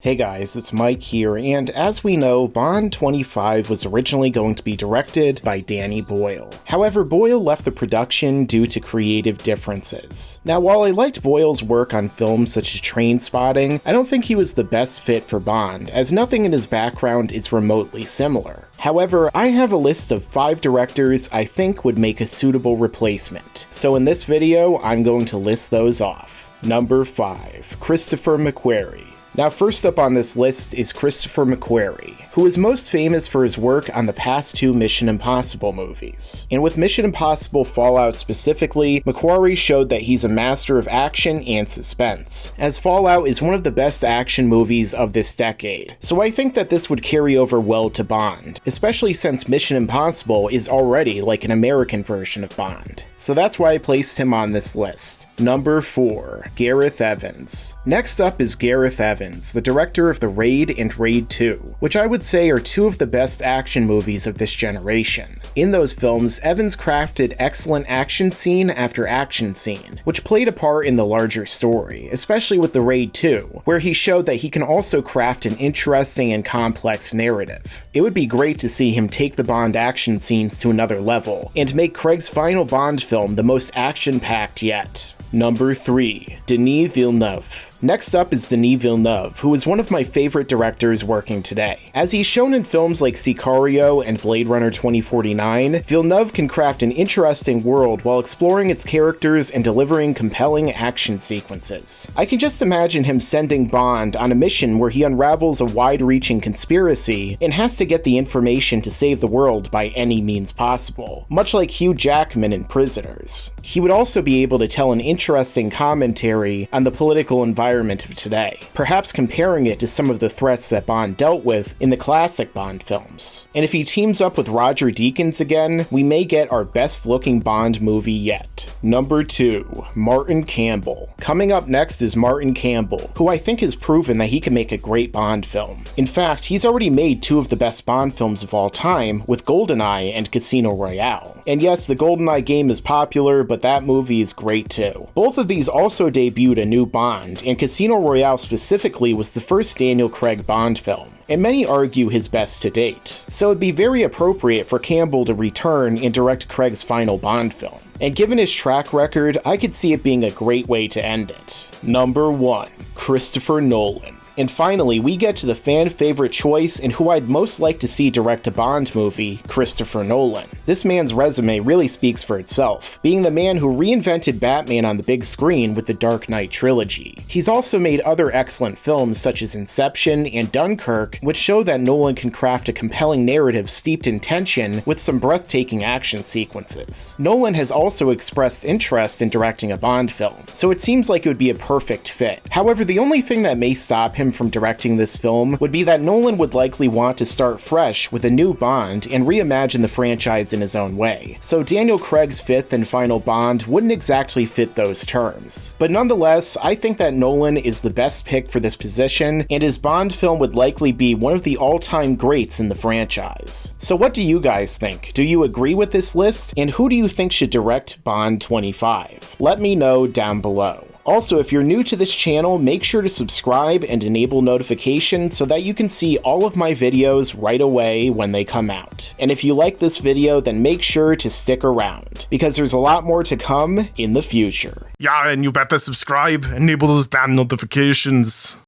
Hey guys, it's Mike here, and as we know, Bond 25 was originally going to be directed by Danny Boyle. However, Boyle left the production due to creative differences. Now, while I liked Boyle's work on films such as Trainspotting, I don't think he was the best fit for Bond, as nothing in his background is remotely similar. However, I have a list of 5 directors I think would make a suitable replacement. So in this video, I'm going to list those off. Number 5. Christopher McQuarrie. Now, first up on this list is Christopher McQuarrie, who is most famous for his work on the past 2 Mission Impossible movies. And with Mission Impossible Fallout specifically, McQuarrie showed that he's a master of action and suspense, as Fallout is one of the best action movies of this decade. So I think that this would carry over well to Bond, especially since Mission Impossible is already like an American version of Bond. So that's why I placed him on this list. Number 4. Gareth Evans. Next up is Gareth Evans, the director of The Raid and Raid 2, which I would say are 2 of the best action movies of this generation. In those films, Evans crafted excellent action scene after action scene, which played a part in the larger story, especially with The Raid 2, where he showed that he can also craft an interesting and complex narrative. It would be great to see him take the Bond action scenes to another level, and make Craig's final Bond film the most action-packed yet. Number 3. Denis Villeneuve. Next up is Denis Villeneuve, who is one of my favorite directors working today. As he's shown in films like Sicario and Blade Runner 2049, Villeneuve can craft an interesting world while exploring its characters and delivering compelling action sequences. I can just imagine him sending Bond on a mission where he unravels a wide-reaching conspiracy and has to get the information to save the world by any means possible, much like Hugh Jackman in Prisoners. He would also be able to tell an interesting commentary on the political environment of today, perhaps comparing it to some of the threats that Bond dealt with in the classic Bond films. And if he teams up with Roger Deakins again, we may get our best looking Bond movie yet. Number 2. Martin Campbell. Coming up next is Martin Campbell, who I think has proven that he can make a great Bond film. In fact, he's already made 2 of the best Bond films of all time with GoldenEye and Casino Royale. And yes, the GoldenEye game is popular, but that movie is great too. Both of these also debuted a new Bond, and Casino Royale specifically was the first Daniel Craig Bond film, and many argue his best to date. So it'd be very appropriate for Campbell to return and direct Craig's final Bond film. And given his track record, I could see it being a great way to end it. Number 1. Christopher Nolan. And finally, we get to the fan favorite choice and who I'd most like to see direct a Bond movie, Christopher Nolan. This man's resume really speaks for itself, being the man who reinvented Batman on the big screen with the Dark Knight trilogy. He's also made other excellent films such as Inception and Dunkirk, which show that Nolan can craft a compelling narrative steeped in tension with some breathtaking action sequences. Nolan has also expressed interest in directing a Bond film, so it seems like it would be a perfect fit. However, the only thing that may stop him from directing this film would be that Nolan would likely want to start fresh with a new Bond and reimagine the franchise in his own way. So Daniel Craig's 5th and final Bond wouldn't exactly fit those terms. But nonetheless, I think that Nolan is the best pick for this position, and his Bond film would likely be one of the all-time greats in the franchise. So what do you guys think? Do you agree with this list? And who do you think should direct Bond 25? Let me know down below. Also, if you're new to this channel, make sure to subscribe and enable notifications so that you can see all of my videos right away when they come out. And if you like this video, then make sure to stick around, because there's a lot more to come in the future. Yeah, and you better subscribe, enable those damn notifications.